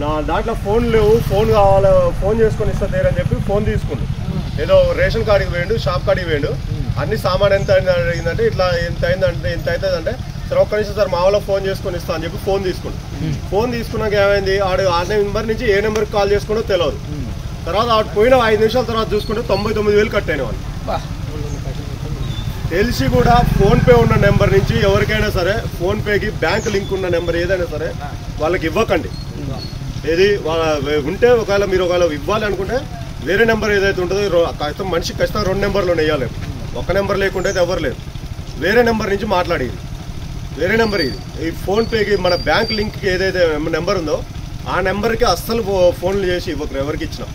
నా దాంట్లో ఫోన్ లేవు, ఫోన్ కావాలి, ఫోన్ చేసుకొని ఇస్తా తీరని చెప్పి ఫోన్ తీసుకుండు. ఏదో రేషన్ కార్డుకి వేయండు, షాప్ కార్డుకి వేయండు. అన్ని సామాన్ ఎంత అయిందంటే ఇట్లా ఎంత అయిందంటే ఎంత అవుతుందంటే సార్ ఒక్క నిమిషం సార్ మా వాళ్ళకి ఫోన్ చేసుకొని ఇస్తా అని చెప్పి ఫోన్ తీసుకుండు. ఫోన్ తీసుకున్నాక ఏమైంది, ఆ నెంబర్ నుంచి ఏ నెంబర్కి కాల్ చేసుకుంటో తెలియదు. తర్వాత ఆడు పోయిన 5 నిమిషాల తర్వాత చూసుకుంటే 99,000 కట్ అయిన వాళ్ళు. తెలిసి కూడా ఫోన్పే ఉన్న నెంబర్ నుంచి ఎవరికైనా సరే ఫోన్పేకి బ్యాంక్ లింక్ ఉన్న నెంబర్ ఏదైనా సరే వాళ్ళకి ఇవ్వకండి. ఏది ఉంటే ఒకవేళ మీరు ఇవ్వాలి అనుకుంటే వేరే నెంబర్ ఏదైతే ఉంటుందో మనిషికి ఖచ్చితంగా 2 నెంబర్లు వేయాలి. ఒక నెంబర్ లేకుంటే అయితే ఎవరు లేరు. వేరే నెంబర్ నుంచి మాట్లాడేది, వేరే నెంబర్ ఇది. ఈ ఫోన్పేకి మన బ్యాంక్ లింక్కి ఏదైతే నెంబర్ ఉందో ఆ నెంబర్కి అస్సలు ఫోన్లు చేసి ఇవ్వరు ఎవరికి ఇచ్చినా.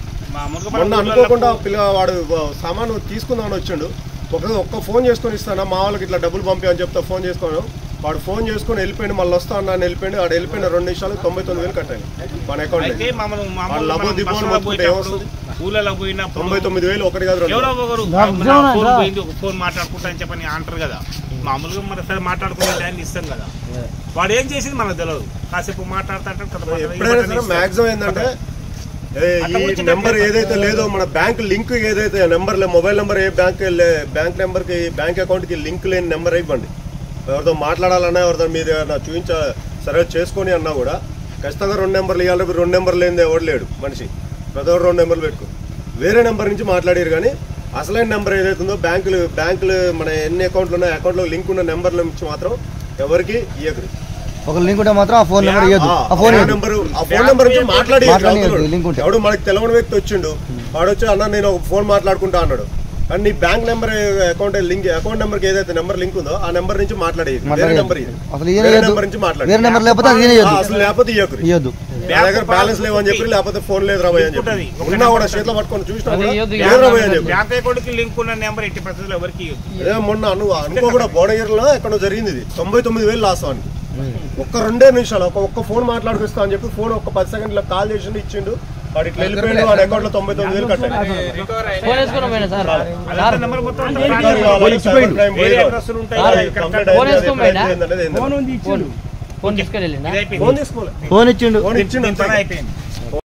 మొన్న అనుకోకుండా పిల్లవాడు సామాను తీసుకుందామని వచ్చిండు. ఒక్క ఫోన్ చేసుకొని ఇస్తాను మా వాళ్ళకి ఇట్లా డబ్బులు పంపి అని చెప్తా ఫోన్ చేసుకోను. వాడు ఫోన్ చేసుకొని వెళ్ళిపోయింది, మళ్ళీ వస్తా అన్నా వెళ్ళిపోయింది. వాడు వెళ్ళిపోయిన 2 నిమిషాలు 99,000 కట్టాను మన అకౌంట్. 99,000 ఒకటి కాదు ఫోన్ మాట్లాడుకుంటా అని చెప్పని అంటారు కదా. మామూలుగా మన సరే మాట్లాడుకునే టైం ఇస్తాం కదా. వాడు ఏం చేసింది మనకు తెలియదు. కాసేపు మాట్లాడుతుంటే ఎప్పుడైనా సరే మ్యాక్సిమం ఏంటంటే ఈ నెంబర్ ఏదైతే లేదో మన బ్యాంక్ లింక్ ఏదైతే నెంబర్ మొబైల్ నెంబర్ ఏ బ్యాంక్ నెంబర్కి బ్యాంక్ అకౌంట్కి లింక్ లేని నెంబర్ ఇవ్వండి. ఎవరితో మాట్లాడాలన్నా ఎవరితో మీరు సరే చేసుకొని అన్నా కూడా ఖచ్చితంగా 2 నెంబర్లు ఇవ్వాలి. 2 నెంబర్లు లేనిది ఎవరు లేడు మనిషి. ప్రతి ఒక్కరు 2 నెంబర్లు పెట్టుకో. వేరే నెంబర్ నుంచి మాట్లాడారు కానీ అసలైన నెంబర్ ఏదైతే ఉందో బ్యాంకులు మన ఎన్ని అకౌంట్లు ఉన్నాయో అకౌంట్లో లింక్ ఉన్న నెంబర్ల నుంచి మాత్రం ఎవరికి ఇవ్వకరు. ఒక లింక్ ఉంటే మాత్రం ఆ ఫోన్ నెంబర్ ఇవ్వదు. ఆ ఫోన్ నెంబర్ నుంచి మాట్లాడి ఎవడు మనకి తెలియని వ్యక్తి వచ్చిండు, వాడు వచ్చి అన్న నేను ఒక ఫోన్ మాట్లాడుకుంటా అన్నాడు. కానీ నీ బ్యాంక్ నెంబర్ అకౌంట్ నెంబర్కి ఏదైతే నెంబర్ లింక్ ఉందో ఆ నెంబర్ నుంచి మాట్లాడేది. వేరే నెంబర్ నుంచి మాట్లాడి అసలు లేకపోతే ఇవ్వకరు. నా దగ్గర బ్యాలెన్స్ లేవని చెప్పి లేకపోతే ఫోన్ లేదు రాబోయే అని చెప్పి ఉన్నా కూడా చేతిలో పట్టుకొని చూసినా రాబోయే అని చెప్పి మొన్న అనుకో కూడా భువనగిరిలో ఎక్కడో జరిగింది. ఇది 99,000 లాస్ అని ఒక్క 2 నిమిషాలు ఒక్క ఫోన్ మాట్లాడుకొస్తా అని చెప్పి ఫోన్ ఒక 10 సెకండ్లో కాల్ చేసిండు, ఇచ్చిండు. వాడు ఇట్లా వెళ్ళిపోయాడు. వాడి అకౌంట్ లో 99,000 కట్టాడు. ఫోన్ ఇచ్చిండు.